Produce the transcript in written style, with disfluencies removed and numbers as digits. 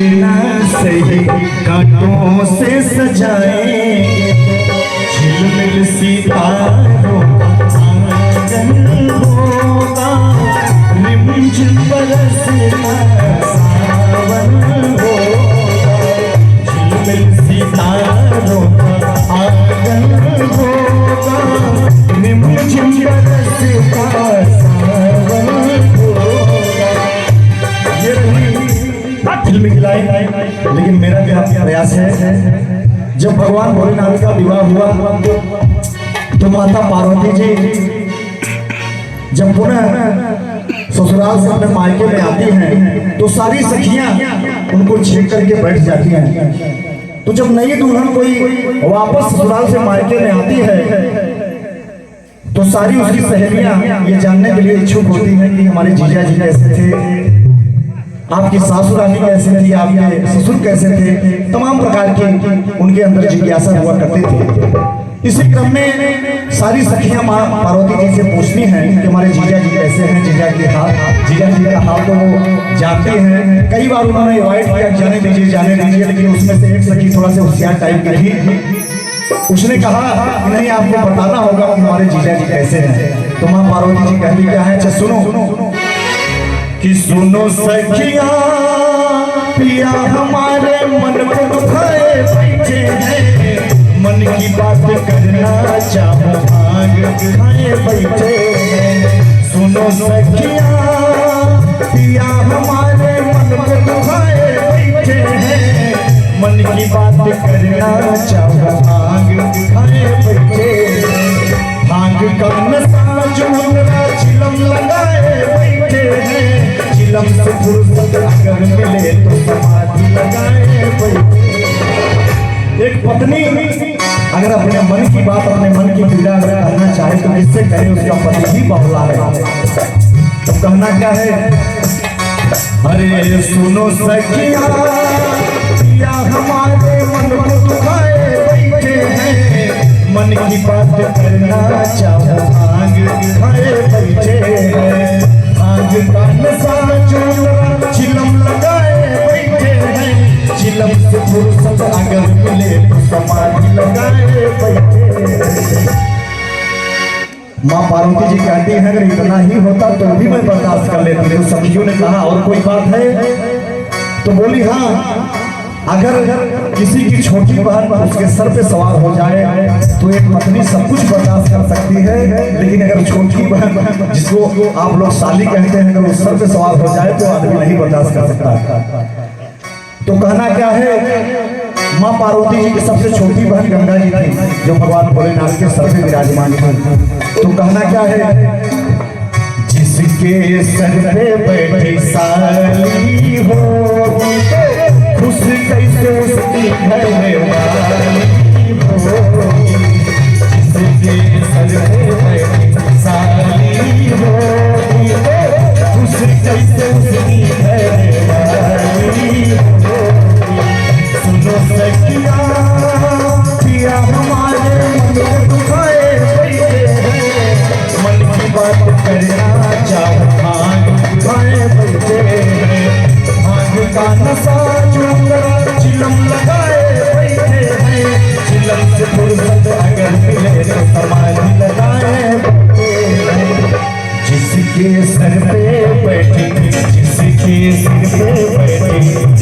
सही कांटों से सजाएंगे झिलमिल सितारों आंगन होगा रिमझिम बरसता सावन होगा झिलमिल सितारों आंगन होगा रिमझिम बरसता सावन होगा। ये फिल्म खिलाई, लेकिन मेरा क्या प्रयास है, जब भगवान भोलेनाथ का विवाह हुआ तो माता पार्वती जी जब पुनः ससुराल से अपने मायके में आती हैं तो सारी सखियां उनको छेड़ करके बैठ जाती हैं। तो जब नई दुल्हन कोई वापस ससुराल से मायके में आती है तो सारी उसकी सहेलियां ये जानने के लिए इच्छुक होती हैं कि हमारे जीजा जी कैसे थे, आपकी सासू रानी कैसे थी, आपके ससुर कैसे थे, तमाम प्रकार की उनके अंदर जिज्ञासा हुआ करती थी। इसी क्रम में सारी सखियां मां पार्वती जी से पूछती हैं कि हमारे जीजा जी कैसे हैं, जीजा जी का हाल तो वो जानते हैं। कई बार उन्होंने इनवाइट किया जाने दीजिए, लेकिन उसमें से एक सखी थोड़ा सा होशियार टाइप की थी, उसने कहा कि नहीं आपको बताना होगा कि हमारे जीजा जी कैसे हैं। तो मां पार्वती जी कहती क्या है, अच्छा सुनो कि सुनो सखिया पिया हमारे मन को दुखाए बैठे हैं, मन की बात करना चाहो भाग खाए बैठे हैं। सुनो सखिया पिया हमारे मन को दुखाए बैठे हैं, मन की बात करना चाहो भाग खाए बैठे हैं। भांग का नशा जो चिलम लगाए बैठे हैं, चिलम से फुर्सत अगर मिले तो समाधि लगाए बैठे। एक पत्नी अगर अपने मन की बात, अपने मन की पीड़ा अगर कहना चाहे तो किससे कहे, उसका पति ही बहुला है। तो कहना क्या है, अरे सुनो सखिया पिया हमारे मन को दुखाए बैठे हैं, मन की बात करना चाहो भांग खाए बैठे हैं। भांग का नशा जो चिलम लगाए बैठे हैं, चिलम से फुर्सत अगर मिले तो समाधि लगाए बैठे हैं। माँ पार्वती जी कहती है अगर इतना ही होता तो भी मैं बर्दाश्त कर लेती। तो सखियों ने कहा और कोई बात है, तो बोली हाँ, अगर किसी की छोटी बहन उसके सर पे सवार हो जाए तो एक पत्नी सब कुछ बर्दाश्त कर सकती है, लेकिन अगर छोटी बहन जिसको आप लोग साली कहते हैं अगर उस सर पे सवार हो जाए तो आदमी नहीं बर्दाश्त कर सकता। तो कहना क्या है, माँ पार्वती जी की सबसे छोटी बहन गंगा जी थी जो भगवान भोलेनाथ के सर पे विराजमान थी। तो कहना क्या है, जिसके सर पे बैठी साली हो खुश कैसे उसकी घर वाली हो, जिसके सर पे बैठी साली हो खुश कैसे उसकी घर वाली हो। सुनो सखिया पिया हमारे मन को दुखाए बैठे हैं, मन की बात करना चाहो भांग खाए बैठे हैं। भांग का नशा जो चिलम लगाए बैठे हैं, चिलम से फुर्सत अगर मिले तो समाधि लगाए बैठे हैं। जिसके सर पे बैठी, जिसके सिर पे बैठी